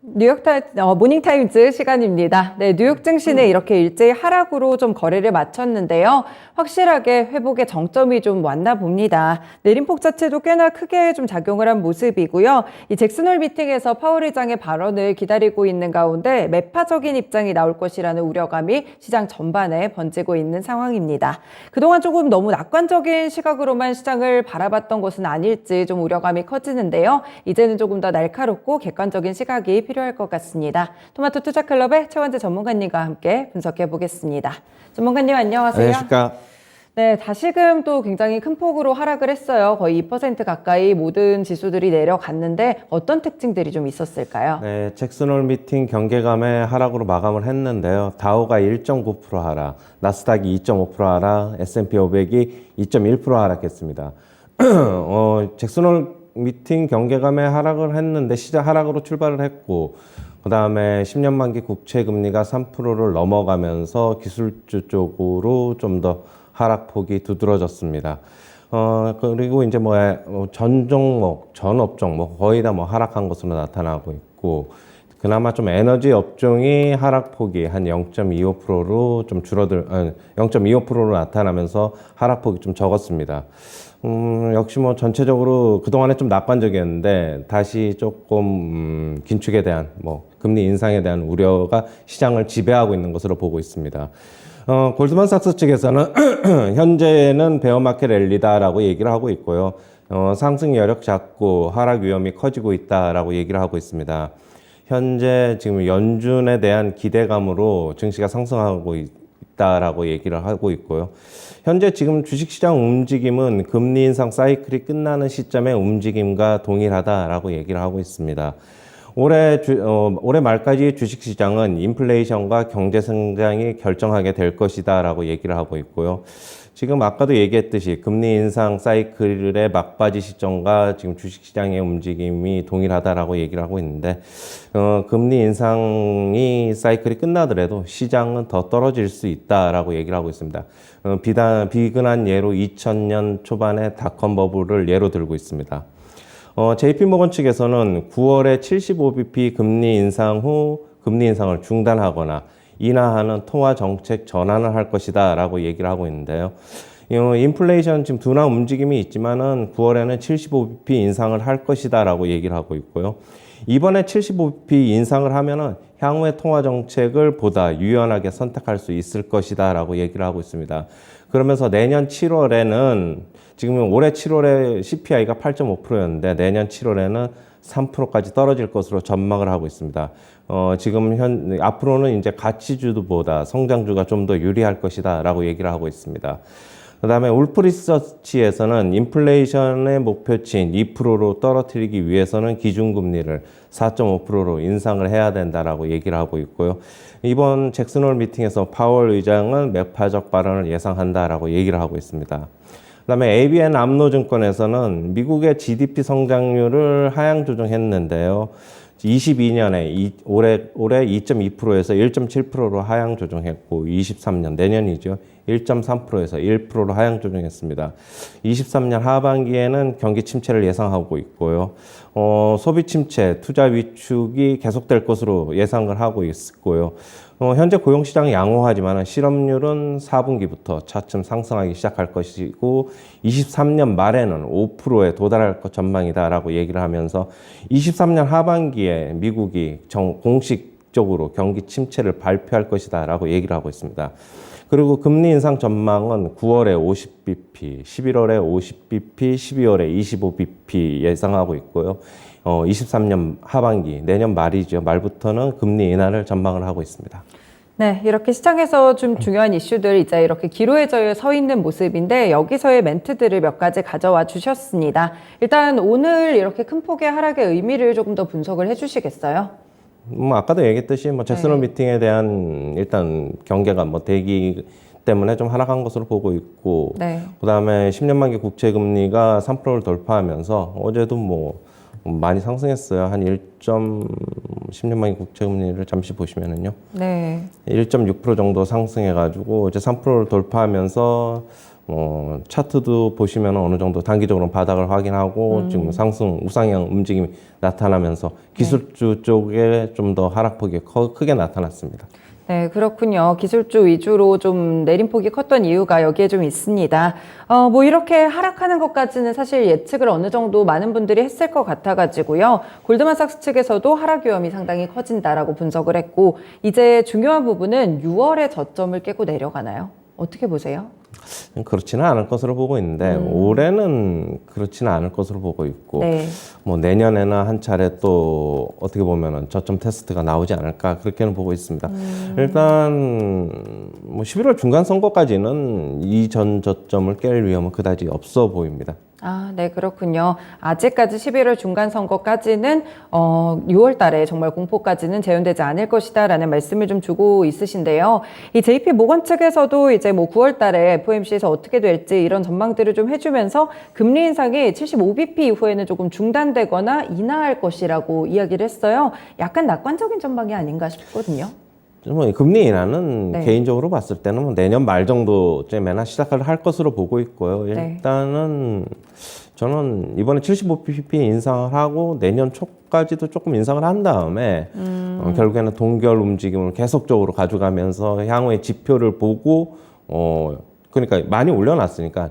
모닝타임즈 시간입니다. 네, 뉴욕 증시는 이렇게 일제히 하락으로 좀 거래를 마쳤는데요. 확실하게 회복의 정점이 좀 왔나 봅니다. 내림폭 자체도 꽤나 크게 좀 작용을 한 모습이고요. 이 잭슨홀 미팅에서 파월 의장의 발언을 기다리고 있는 가운데 매파적인 입장이 나올 것이라는 우려감이 시장 전반에 번지고 있는 상황입니다. 그동안 조금 너무 낙관적인 시각으로만 시장을 바라봤던 것은 아닐지 좀 우려감이 커지는데요. 이제는 조금 더 날카롭고 객관적인 시각이 필요할 것 같습니다. 토마토 투자클럽의 최원재 전문가님과 함께 분석해 보겠습니다. 전문가님 안녕하세요. 안녕하십니까. 네, 다시금 또 굉장히 큰 폭으로 하락을 했어요. 거의 2% 가까이 모든 지수들이 내려갔는데 어떤 특징들이 좀 있었을까요? 네, 잭슨홀 미팅 경계감의 하락으로 마감을 했는데요. 다우가 1.9% 하락, 나스닥이 2.5% 하락, S&P 500이 2.1% 하락했습니다. 잭슨홀 미팅 경계감의 하락을 했는데 시장 하락으로 출발을 했고, 그 다음에 10년 만기 국채 금리가 3%를 넘어가면서 기술주 쪽으로 좀 더 하락폭이 두드러졌습니다. 그리고 이제 전 종목, 전 업종목 거의 다 하락한 것으로 나타나고 있고, 그나마 좀 에너지 업종이 하락폭이 한 0.25%로 좀 0.25%로 나타나면서 하락폭이 좀 적었습니다. 역시 전체적으로 그동안에 좀 낙관적이었는데 다시 조금 긴축에 대한 금리 인상에 대한 우려가 시장을 지배하고 있는 것으로 보고 있습니다. 골드만삭스 측에서는 현재는 베어마켓 랠리다라고 얘기를 하고 있고요. 상승 여력 작고 하락 위험이 커지고 있다라고 얘기를 하고 있습니다. 현재 지금 연준에 대한 기대감으로 증시가 상승하고 있다라고 얘기를 하고 있고요. 현재 지금 주식시장 움직임은 금리 인상 사이클이 끝나는 시점의 움직임과 동일하다라고 얘기를 하고 있습니다. 올해 말까지 주식시장은 인플레이션과 경제 성장이 결정하게 될 것이다라고 얘기를 하고 있고요. 지금 아까도 얘기했듯이 금리 인상 사이클의 막바지 시점과 지금 주식시장의 움직임이 동일하다라고 얘기를 하고 있는데, 금리 인상이 사이클이 끝나더라도 시장은 더 떨어질 수 있다라고 얘기를 하고 있습니다. 비근한 예로 2000년 초반의 닷컴 버블을 예로 들고 있습니다. JP모건 측에서는 9월에 75bp 금리 인상 후 금리 인상을 중단하거나 인하하는 통화 정책 전환을 할 것이다 라고 얘기를 하고 있는데요. 인플레이션 지금 둔화 움직임이 있지만은 9월에는 75bp 인상을 할 것이다 라고 얘기를 하고 있고요. 이번에 75bp 인상을 하면은 향후의 통화 정책을 보다 유연하게 선택할 수 있을 것이다 라고 얘기를 하고 있습니다. 그러면서 내년 7월에는 지금 올해 7월에 CPI가 8.5%였는데 내년 7월에는 3%까지 떨어질 것으로 전망을 하고 있습니다. 앞으로는 이제 가치주보다 성장주가 좀 더 유리할 것이다 라고 얘기를 하고 있습니다. 그 다음에 울프 리서치에서는 인플레이션의 목표치인 2%로 떨어뜨리기 위해서는 기준금리를 4.5%로 인상을 해야 된다라고 얘기를 하고 있고요. 이번 잭슨홀 미팅에서 파월 의장은 매파적 발언을 예상한다라고 얘기를 하고 있습니다. 그다음에 ABN 암로증권에서는 미국의 GDP 성장률을 하향 조정했는데요. 22년에 올해 2.2%에서 1.7%로 하향 조정했고 23년 내년이죠. 1.3%에서 1%로 하향 조정했습니다. 23년 하반기에는 경기 침체를 예상하고 있고요. 소비 침체, 투자 위축이 계속될 것으로 예상을 하고 있고요. 현재 고용시장이 양호하지만 실업률은 4분기부터 차츰 상승하기 시작할 것이고 23년 말에는 5%에 도달할 것 전망이다라고 얘기를 하면서 23년 하반기에 미국이 공식적으로 경기 침체를 발표할 것이다라고 얘기를 하고 있습니다. 그리고 금리 인상 전망은 9월에 50bp, 11월에 50bp, 12월에 25bp 예상하고 있고요. 23년 하반기, 내년 말이죠. 말부터는 금리 인하를 전망을 하고 있습니다. 네, 이렇게 시장에서 좀 중요한 이슈들 이제 이렇게 기로에 서 있는 모습인데 여기서의 멘트들을 몇 가지 가져와 주셨습니다. 일단 오늘 이렇게 큰 폭의 하락의 의미를 조금 더 분석을 해주시겠어요? 아까도 얘기했듯이 잭슨홀 미팅에 대한 일단 경계감, 대기 때문에 좀 하락한 것으로 보고 있고, 그다음에 10년 만기 국채 금리가 3%를 돌파하면서 어제도 많이 상승했어요. 한 10년 만기 국채 금리를 잠시 보시면은요. 1.6% 정도 상승해가지고 이제 3%를 돌파하면서 차트도 보시면 어느 정도 단기적으로 바닥을 확인하고 지금 상승 우상향 움직임이 나타나면서 기술주 쪽에 좀 더 하락폭이 크게 나타났습니다. 네, 그렇군요. 기술주 위주로 좀 내림폭이 컸던 이유가 여기에 좀 있습니다. 뭐 이렇게 하락하는 것까지는 사실 예측을 어느 정도 많은 분들이 했을 것 같아가지고요. 골드만삭스 측에서도 하락 위험이 상당히 커진다라고 분석을 했고, 이제 중요한 부분은 6월에 저점을 깨고 내려가나요? 어떻게 보세요? 그렇지는 않을 것으로 보고 있는데 올해는 그렇지는 않을 것으로 보고 있고 네. 뭐 내년에는 한 차례 또 어떻게 보면은 저점 테스트가 나오지 않을까 그렇게는 보고 있습니다. 일단 뭐 11월 중간 선거까지는 이전 저점을 깰 위험은 그다지 없어 보입니다. 아, 네, 그렇군요. 아직까지 11월 중간 선거까지는 6월 달에 정말 공포까지는 재현되지 않을 것이다라는 말씀을 좀 주고 있으신데요. 이 JP 모건 측에서도 이제 뭐 9월 달에 FOMC에서 어떻게 될지 이런 전망들을 좀 해주면서 금리 인상이 75bp 이후에는 조금 중단되거나 인하할 것이라고 이야기를 했어요. 약간 낙관적인 전망이 아닌가 싶거든요. 뭐 금리 인하는 네. 개인적으로 봤을 때는 뭐 내년 말 정도쯤에나 시작을 할 것으로 보고 있고요. 네. 일단은 저는 이번에 75bp 인상을 하고 내년 초까지도 조금 인상을 한 다음에 결국에는 동결 움직임을 계속적으로 가져가면서 향후의 지표를 보고 그러니까 많이 올려놨으니까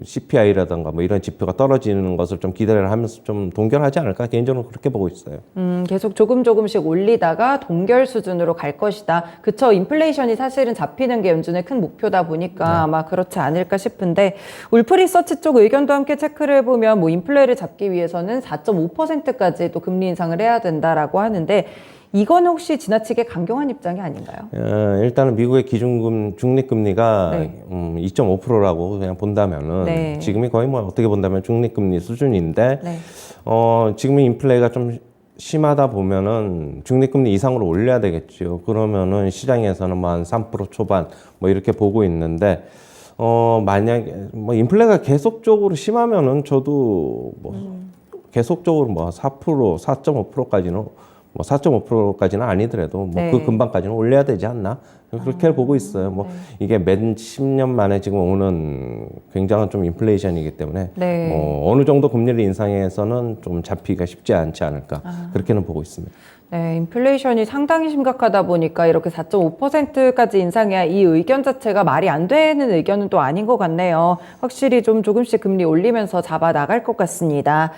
CPI라든가 뭐 이런 지표가 떨어지는 것을 좀 기대를 하면서 좀 동결하지 않을까 개인적으로 그렇게 보고 있어요. 계속 조금씩 올리다가 동결 수준으로 갈 것이다. 그쵸. 인플레이션이 사실은 잡히는 게 연준의 큰 목표다 보니까 아마 그렇지 않을까 싶은데 울프 리서치 쪽 의견도 함께 체크를 해보면 뭐 인플레를 잡기 위해서는 4.5%까지 또 금리 인상을 해야 된다라고 하는데 이건 혹시 지나치게 강경한 입장이 아닌가요? 일단은 미국의 기준금 중립금리가 네. 2.5%라고 그냥 본다면은 네. 지금이 거의 뭐 어떻게 본다면 중립금리 수준인데 네. 지금 인플레가 좀 심하다 보면은 중립금리 이상으로 올려야 되겠죠. 그러면은 시장에서는 뭐 한 3% 초반 뭐 이렇게 보고 있는데 만약에 뭐 인플레가 계속적으로 심하면은 저도 뭐 계속적으로 뭐 4%, 4.5%까지는 뭐 4.5%까지는 아니더라도 뭐 네. 그 근방까지는 올려야 되지 않나 그렇게 보고 있어요. 뭐 이게 몇 10년 만에 지금 오는 굉장한 좀 인플레이션이기 때문에 네. 뭐 어느 정도 금리를 인상해서는 좀 잡히기가 쉽지 않지 않을까 그렇게는 보고 있습니다. 네, 인플레이션이 상당히 심각하다 보니까 이렇게 4.5%까지 인상해야 이 의견 자체가 말이 안 되는 의견은 또 아닌 것 같네요. 확실히 좀 조금씩 금리 올리면서 잡아 나갈 것 같습니다.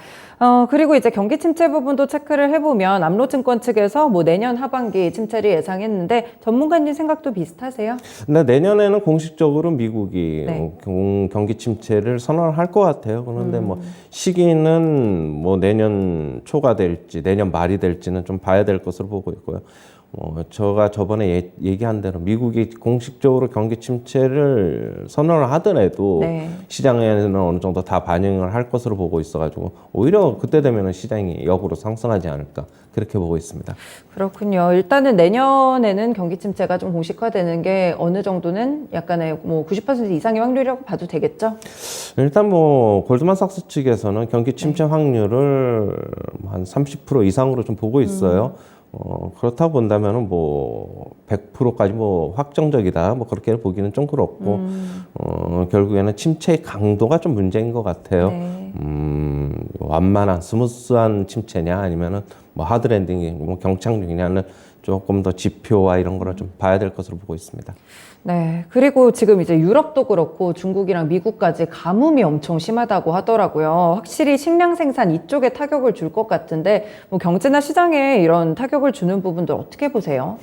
그리고 이제 경기 침체 부분도 체크를 해보면 암로증권 측에서 뭐 내년 하반기 침체를 예상했는데 전문가님 생각도 비슷하세요? 근데 내년에는 공식적으로 미국이 네. 경기 침체를 선언을 할 것 같아요. 그런데 뭐 시기는 뭐 내년 초가 될지 내년 말이 될지는 좀 봐야 될 것으로 보고 있고요. 제가 저번에 얘기한 대로 미국이 공식적으로 경기 침체를 선언을 하더라도 네. 시장에는 어느 정도 다 반영을 할 것으로 보고 있어가지고 오히려 그때 되면은 시장이 역으로 상승하지 않을까 그렇게 보고 있습니다. 그렇군요. 일단은 내년에는 경기 침체가 좀 공식화되는 게 어느 정도는 약간의 뭐 90% 이상의 확률이라고 봐도 되겠죠? 일단 뭐 골드만삭스 측에서는 경기 침체 확률을 한 30% 이상으로 좀 보고 있어요. 그렇다고 본다면은 뭐 100%까지 뭐 확정적이다 뭐 그렇게 보기는 좀 그렇고 결국에는 침체의 강도가 좀 문제인 것 같아요. 네. 완만한 스무스한 침체냐 아니면은 뭐 하드랜딩이 뭐 경착륙이냐는 조금 더 지표와 이런 거를 좀 봐야 될 것으로 보고 있습니다. 네. 그리고 지금 이제 유럽도 그렇고 중국이랑 미국까지 가뭄이 엄청 심하다고 하더라고요. 확실히 식량 생산 이쪽에 타격을 줄 것 같은데 뭐 경제나 시장에 이런 타격을 주는 부분들 어떻게 보세요?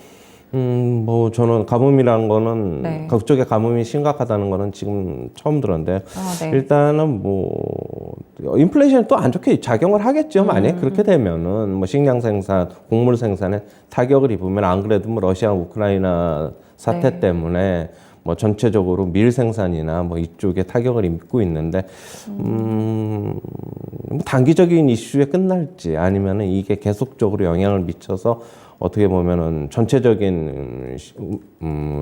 뭐 저는 가뭄이라는 거는 네. 그쪽에 가뭄이 심각하다는 거는 지금 처음 들었는데 네. 일단은 뭐 인플레이션이 또 안 좋게 작용을 하겠죠. 만약에 그렇게 되면은 뭐 식량 생산, 곡물 생산에 타격을 입으면 안 그래도 뭐 러시아, 우크라이나 사태 네. 때문에 뭐 전체적으로 밀 생산이나 뭐 이쪽에 타격을 입고 있는데 뭐 단기적인 이슈에 끝날지 아니면은 이게 계속적으로 영향을 미쳐서 어떻게 보면은 전체적인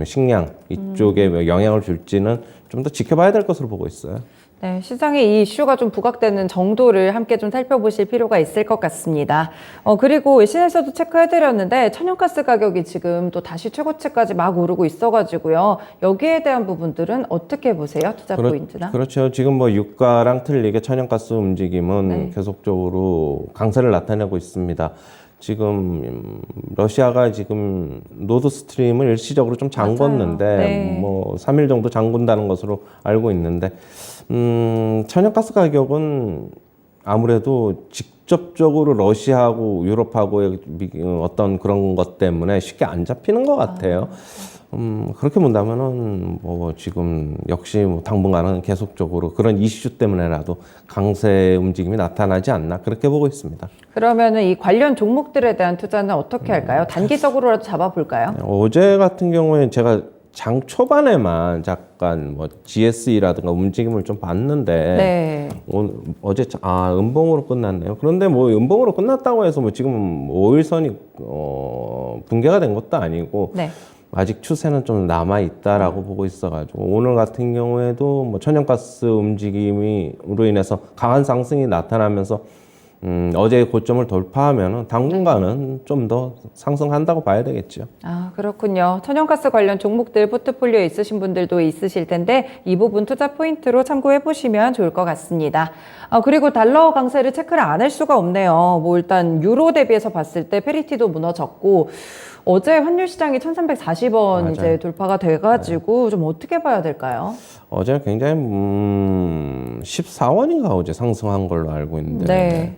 식량 이쪽에 영향을 줄지는 좀 더 지켜봐야 될 것으로 보고 있어요. 네, 시장에 이 이슈가 좀 부각되는 정도를 함께 좀 살펴보실 필요가 있을 것 같습니다. 그리고 외신에서도 체크해드렸는데 천연가스 가격이 지금 또 다시 최고치까지 막 오르고 있어가지고요. 여기에 대한 부분들은 어떻게 보세요? 투자 포인트나? 그렇죠. 지금 뭐 유가랑 틀리게 천연가스 움직임은 네. 계속적으로 강세를 나타내고 있습니다. 지금 러시아가 지금 노드 스트림을 일시적으로 좀 잠궜는데 네. 뭐 3일 정도 잠근다는 것으로 알고 있는데 천연가스 가격은 아무래도 직접적으로 러시아하고 유럽하고의 어떤 그런 것 때문에 쉽게 안 잡히는 것 같아요. 그렇게 본다면은 뭐 지금 역시 뭐 당분간은 계속적으로 그런 이슈 때문에라도 강세 움직임이 나타나지 않나 그렇게 보고 있습니다. 그러면은 이 관련 종목들에 대한 투자는 어떻게 할까요? 단기적으로라도 잡아볼까요? 어제 같은 경우에 제가 장 초반에만 잠깐 뭐 GSE라든가 움직임을 좀 봤는데 네. 어제 음봉으로 끝났네요. 그런데 뭐 음봉으로 끝났다고 해서 뭐 지금 5일선이 붕괴가 된 것도 아니고 네. 아직 추세는 좀 남아 있다라고 보고 있어가지고 오늘 같은 경우에도 뭐 천연가스 움직임으로 인해서 강한 상승이 나타나면서 어제의 고점을 돌파하면은 당분간은 좀 더 상승한다고 봐야 되겠죠. 아, 그렇군요. 천연가스 관련 종목들 포트폴리오에 있으신 분들도 있으실 텐데 이 부분 투자 포인트로 참고해 보시면 좋을 것 같습니다. 그리고 달러 강세를 체크를 안 할 수가 없네요. 뭐 일단 유로 대비해서 봤을 때 페리티도 무너졌고 어제 환율 시장이 1340원 이제 돌파가 돼가지고 좀 어떻게 봐야 될까요? 어제 굉장히 14원인가 어제 상승한 걸로 알고 있는데 네.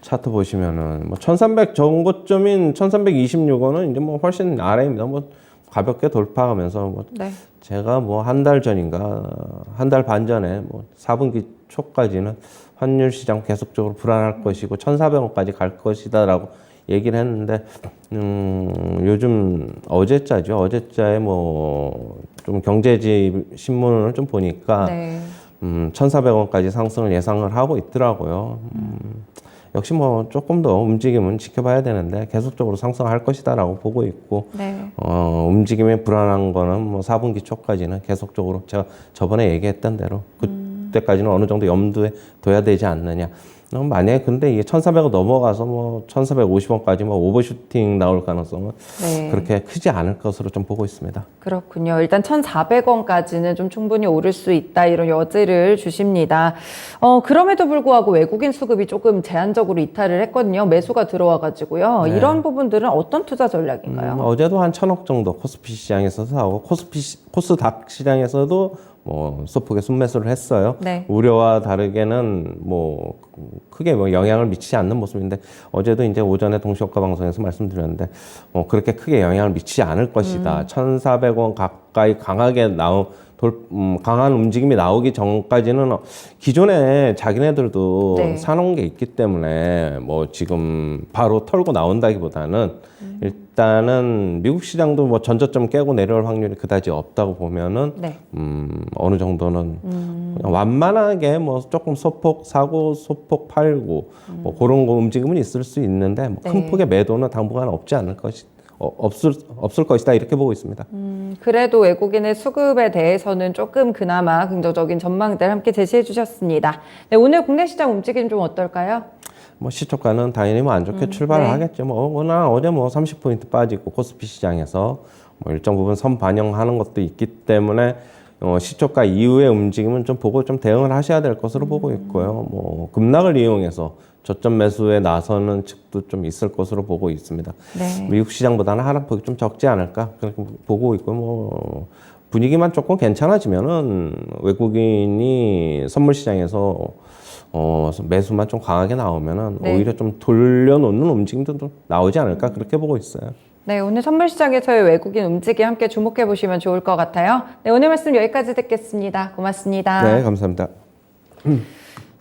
차트 보시면은 뭐 1300 전고점인 1326원은 이제 뭐 훨씬 아래입니다. 뭐 가볍게 돌파하면서 뭐 네. 제가 뭐 한 달 전인가 한 달 반 전에 뭐 4분기 초까지는 환율 시장 계속적으로 불안할 것이고 1,400원까지 갈 것이다라고 얘기를 했는데 요즘 어제자죠. 어제자에 뭐 좀 경제지 신문을 좀 보니까 네. 1,400원까지 상승을 예상을 하고 있더라고요. 역시 뭐 조금 더 움직임은 지켜봐야 되는데 계속적으로 상승할 것이다라고 보고 있고 네. 움직임이 불안한 거는 뭐 4분기 초까지는 계속적으로 제가 저번에 얘기했던 대로 그때까지는 어느 정도 염두에 둬야 되지 않느냐. 만약에 근데 이게 1,400원 넘어가서 뭐 1,450원까지 뭐 오버슈팅 나올 가능성은 네. 그렇게 크지 않을 것으로 좀 보고 있습니다. 그렇군요. 일단 1,400원까지는 좀 충분히 오를 수 있다 이런 여지를 주십니다. 그럼에도 불구하고 외국인 수급이 조금 제한적으로 이탈을 했거든요. 매수가 들어와가지고요. 네. 이런 부분들은 어떤 투자 전략인가요? 어제도 한 1,000억 정도 코스피 시장에서도 하고 코스닥 시장에서도 뭐 소폭의 순매수를 했어요. 네. 우려와 다르게는 뭐 크게 뭐 영향을 미치지 않는 모습인데 어제도 이제 오전에 동시효과 방송에서 말씀드렸는데 그렇게 크게 영향을 미치지 않을 것이다. 1,400원 가까이 강하게 강한 움직임이 나오기 전까지는 기존에 자기네들도 네. 사놓은 게 있기 때문에 뭐 지금 바로 털고 나온다기보다는 일단은 미국 시장도 뭐 전저점 깨고 내려올 확률이 그다지 없다고 보면은 네. 어느 정도는 그냥 완만하게 뭐 조금 소폭 사고 소폭 팔고 뭐 그런 거 움직임은 있을 수 있는데 뭐 큰 네. 폭의 매도는 당분간 없지 않을 것이 없을 것이다 이렇게 보고 있습니다. 그래도 외국인의 수급에 대해서는 조금 그나마 긍정적인 전망들 함께 제시해 주셨습니다. 네, 오늘 국내 시장 움직임 좀 어떨까요? 뭐 시초가는 당연히 뭐 안 좋게 출발을 네. 하겠죠. 뭐 워낙 어제 뭐 30포인트 빠지고 코스피 시장에서 뭐 일정 부분 선 반영하는 것도 있기 때문에 시초가 이후의 움직임은 좀 보고 좀 대응을 하셔야 될 것으로 보고 있고요. 뭐 급락을 이용해서 저점 매수에 나서는 측도 좀 있을 것으로 보고 있습니다. 네. 미국 시장보다는 하락폭이 좀 적지 않을까 그렇게 보고 있고 뭐 분위기만 조금 괜찮아지면은 외국인이 선물 시장에서 매수만 좀 강하게 나오면은 네. 오히려 좀 돌려놓는 움직임도 좀 나오지 않을까 그렇게 보고 있어요. 네, 오늘 선물 시장에서의 외국인 움직임 함께 주목해 보시면 좋을 것 같아요. 네, 오늘 말씀 여기까지 듣겠습니다. 고맙습니다. 네, 감사합니다.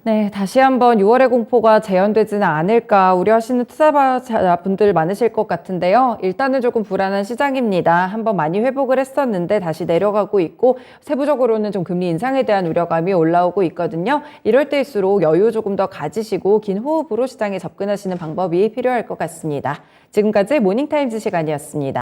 네, 다시 한번 6월의 공포가 재현되지는 않을까 우려하시는 투자자분들 많으실 것 같은데요. 일단은 조금 불안한 시장입니다. 한번 많이 회복을 했었는데 다시 내려가고 있고 세부적으로는 좀 금리 인상에 대한 우려감이 올라오고 있거든요. 이럴 때일수록 여유 조금 더 가지시고 긴 호흡으로 시장에 접근하시는 방법이 필요할 것 같습니다. 지금까지 모닝타임즈 시간이었습니다.